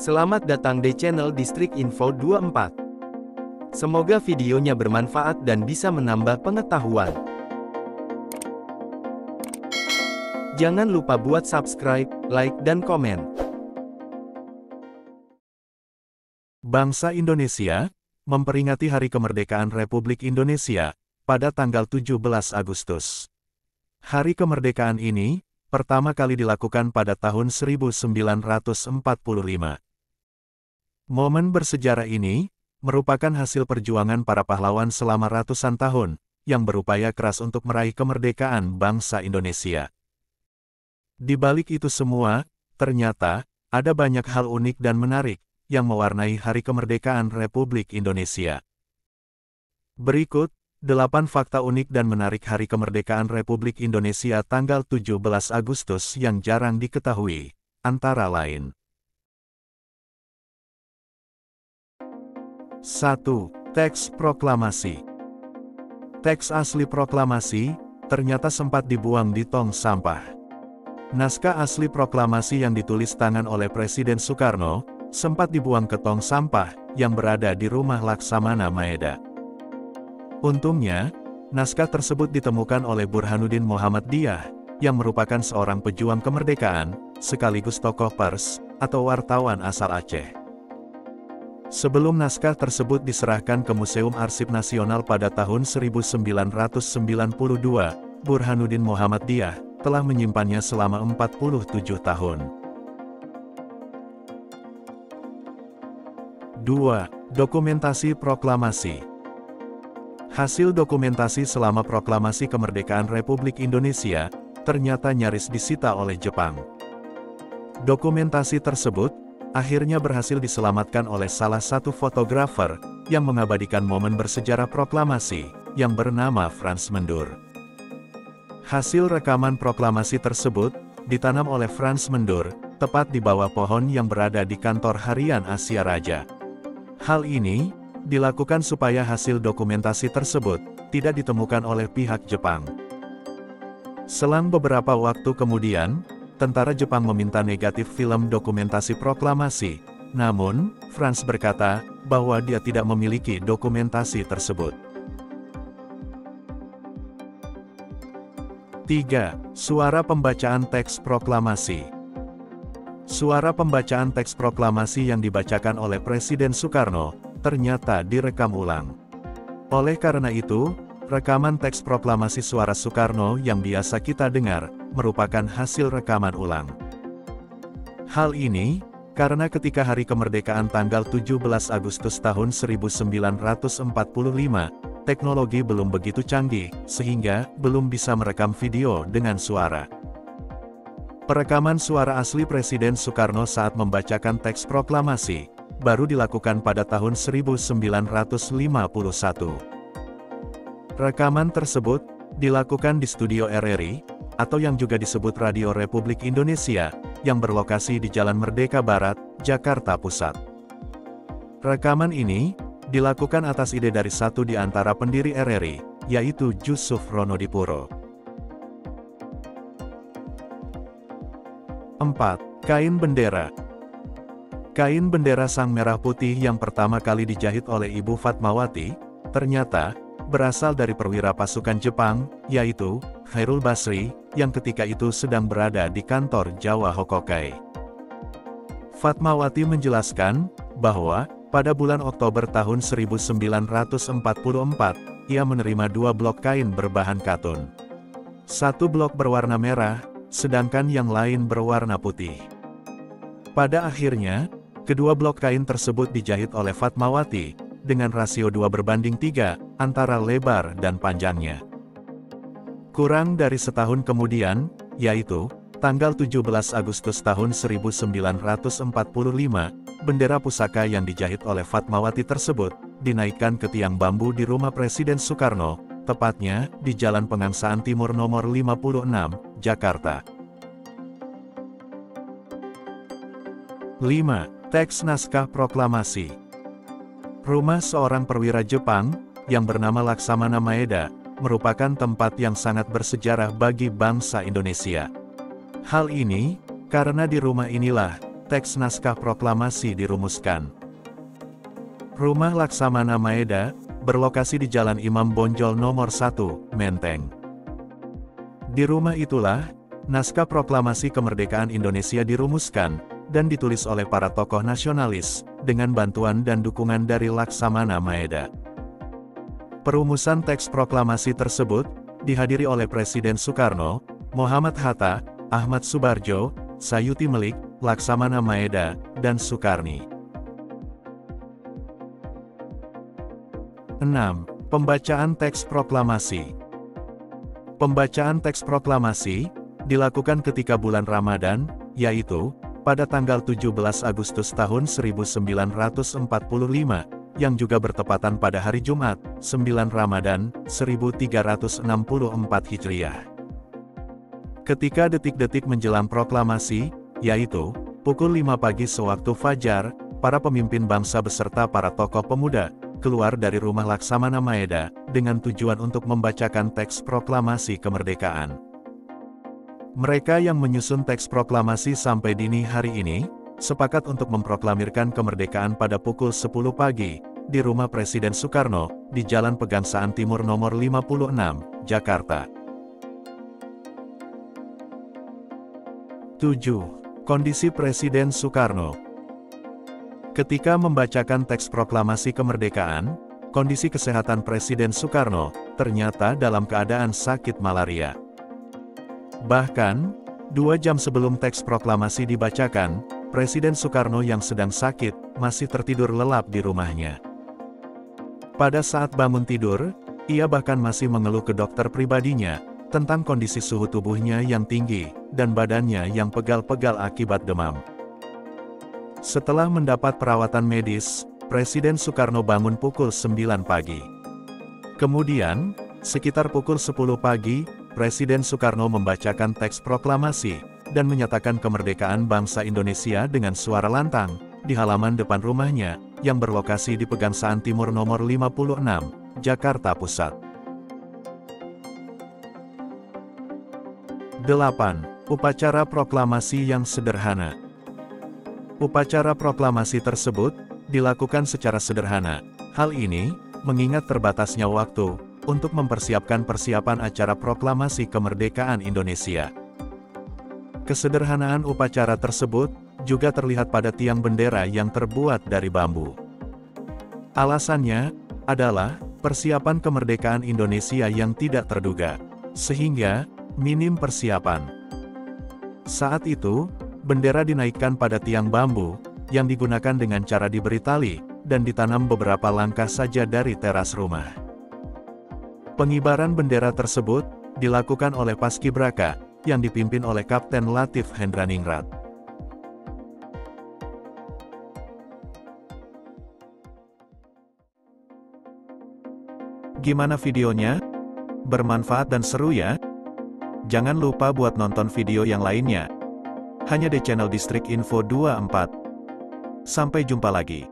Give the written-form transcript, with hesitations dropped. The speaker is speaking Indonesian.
Selamat datang di channel Distrik Info 24. Semoga videonya bermanfaat dan bisa menambah pengetahuan. Jangan lupa buat subscribe, like, dan komen. Bangsa Indonesia memperingati Hari Kemerdekaan Republik Indonesia pada tanggal 17 Agustus. Hari kemerdekaan ini pertama kali dilakukan pada tahun 1945. Momen bersejarah ini merupakan hasil perjuangan para pahlawan selama ratusan tahun yang berupaya keras untuk meraih kemerdekaan bangsa Indonesia. Di balik itu semua, ternyata ada banyak hal unik dan menarik yang mewarnai Hari Kemerdekaan Republik Indonesia. Berikut 8 fakta unik dan menarik Hari Kemerdekaan Republik Indonesia tanggal 17 Agustus yang jarang diketahui, antara lain. 1. Teks proklamasi. Teks asli proklamasi ternyata sempat dibuang di tong sampah. Naskah asli proklamasi yang ditulis tangan oleh Presiden Soekarno sempat dibuang ke tong sampah yang berada di Rumah Laksamana Maeda. Untungnya, naskah tersebut ditemukan oleh Burhanuddin Muhammad Diyah, yang merupakan seorang pejuang kemerdekaan, sekaligus tokoh pers, atau wartawan asal Aceh. Sebelum naskah tersebut diserahkan ke Museum Arsip Nasional pada tahun 1992, Burhanuddin Muhammad Diyah telah menyimpannya selama 47 tahun. 2. Dokumentasi proklamasi. Hasil dokumentasi selama proklamasi kemerdekaan Republik Indonesia ternyata nyaris disita oleh Jepang. Dokumentasi tersebut akhirnya berhasil diselamatkan oleh salah satu fotografer yang mengabadikan momen bersejarah proklamasi yang bernama Frans Mendur. Hasil rekaman proklamasi tersebut ditanam oleh Frans Mendur tepat di bawah pohon yang berada di kantor harian Asia Raja. Hal ini dilakukan supaya hasil dokumentasi tersebut tidak ditemukan oleh pihak Jepang. Selang beberapa waktu kemudian, tentara Jepang meminta negatif film dokumentasi proklamasi, namun, Frans berkata bahwa dia tidak memiliki dokumentasi tersebut. 3. Suara pembacaan teks proklamasi. Suara pembacaan teks proklamasi yang dibacakan oleh Presiden Soekarno ternyata direkam ulang. Oleh karena itu, rekaman teks proklamasi suara Soekarno yang biasa kita dengar merupakan hasil rekaman ulang. Hal ini karena ketika hari kemerdekaan tanggal 17 Agustus tahun 1945, teknologi belum begitu canggih, sehingga belum bisa merekam video dengan suara. Perekaman suara asli Presiden Soekarno saat membacakan teks proklamasi baru dilakukan pada tahun 1951. Rekaman tersebut dilakukan di studio RRI, atau yang juga disebut Radio Republik Indonesia, yang berlokasi di Jalan Merdeka Barat, Jakarta Pusat. Rekaman ini dilakukan atas ide dari satu di antara pendiri RRI, yaitu Jusuf Ronodipuro. 4. Kain bendera. Kain bendera Sang Merah Putih yang pertama kali dijahit oleh Ibu Fatmawati, ternyata berasal dari perwira pasukan Jepang, yaitu Khairul Basri, yang ketika itu sedang berada di kantor Jawa Hokokai. Fatmawati menjelaskan bahwa pada bulan Oktober tahun 1944, ia menerima 2 blok kain berbahan katun. 1 blok berwarna merah, sedangkan yang lain berwarna putih. Pada akhirnya, kedua blok kain tersebut dijahit oleh Fatmawati dengan rasio 2:3 antara lebar dan panjangnya. Kurang dari setahun kemudian, yaitu tanggal 17 Agustus tahun 1945, bendera pusaka yang dijahit oleh Fatmawati tersebut dinaikkan ke tiang bambu di rumah Presiden Soekarno, tepatnya di Jalan Pengangsaan Timur nomor 56, Jakarta. 5. Teks naskah proklamasi. Rumah seorang perwira Jepang, yang bernama Laksamana Maeda, merupakan tempat yang sangat bersejarah bagi bangsa Indonesia. Hal ini, karena di rumah inilah, teks naskah proklamasi dirumuskan. Rumah Laksamana Maeda berlokasi di Jalan Imam Bonjol nomor 1, Menteng. Di rumah itulah, naskah proklamasi kemerdekaan Indonesia dirumuskan dan ditulis oleh para tokoh nasionalis, dengan bantuan dan dukungan dari Laksamana Maeda. Perumusan teks proklamasi tersebut dihadiri oleh Presiden Soekarno, Muhammad Hatta, Ahmad Subarjo, Sayuti Melik, Laksamana Maeda, dan Sukarni. 6. Pembacaan teks proklamasi. Pembacaan teks proklamasi dilakukan ketika bulan Ramadan, yaitu pada tanggal 17 Agustus tahun 1945, yang juga bertepatan pada hari Jumat, 9 Ramadan, 1364 Hijriah. Ketika detik-detik menjelang proklamasi, yaitu pukul 5 pagi sewaktu fajar, para pemimpin bangsa beserta para tokoh pemuda keluar dari rumah Laksamana Maeda dengan tujuan untuk membacakan teks proklamasi kemerdekaan. Mereka yang menyusun teks proklamasi sampai dini hari ini, sepakat untuk memproklamirkan kemerdekaan pada pukul 10 pagi, di rumah Presiden Soekarno, di Jalan Pegangsaan Timur nomor 56, Jakarta. 7. Kondisi Presiden Soekarno. Ketika membacakan teks proklamasi kemerdekaan, kondisi kesehatan Presiden Soekarno ternyata dalam keadaan sakit malaria. Bahkan, 2 jam sebelum teks proklamasi dibacakan, Presiden Soekarno yang sedang sakit masih tertidur lelap di rumahnya. Pada saat bangun tidur, ia bahkan masih mengeluh ke dokter pribadinya tentang kondisi suhu tubuhnya yang tinggi dan badannya yang pegal-pegal akibat demam. Setelah mendapat perawatan medis, Presiden Soekarno bangun pukul 9 pagi. Kemudian, sekitar pukul 10 pagi, Presiden Soekarno membacakan teks proklamasi dan menyatakan kemerdekaan bangsa Indonesia dengan suara lantang di halaman depan rumahnya yang berlokasi di Pegangsaan Timur nomor 56, Jakarta Pusat. 8. Upacara proklamasi yang sederhana. Upacara proklamasi tersebut dilakukan secara sederhana. Hal ini mengingat terbatasnya waktu untuk mempersiapkan persiapan acara proklamasi kemerdekaan Indonesia. Kesederhanaan upacara tersebut juga terlihat pada tiang bendera yang terbuat dari bambu. Alasannya adalah persiapan kemerdekaan Indonesia yang tidak terduga, sehingga minim persiapan. Saat itu, bendera dinaikkan pada tiang bambu, yang digunakan dengan cara diberi tali, dan ditanam beberapa langkah saja dari teras rumah. Pengibaran bendera tersebut dilakukan oleh Paskibraka, yang dipimpin oleh Kapten Latif Hendraningrat. Gimana videonya? Bermanfaat dan seru ya? Jangan lupa buat nonton video yang lainnya. Hanya di channel Distrik Info 24. Sampai jumpa lagi.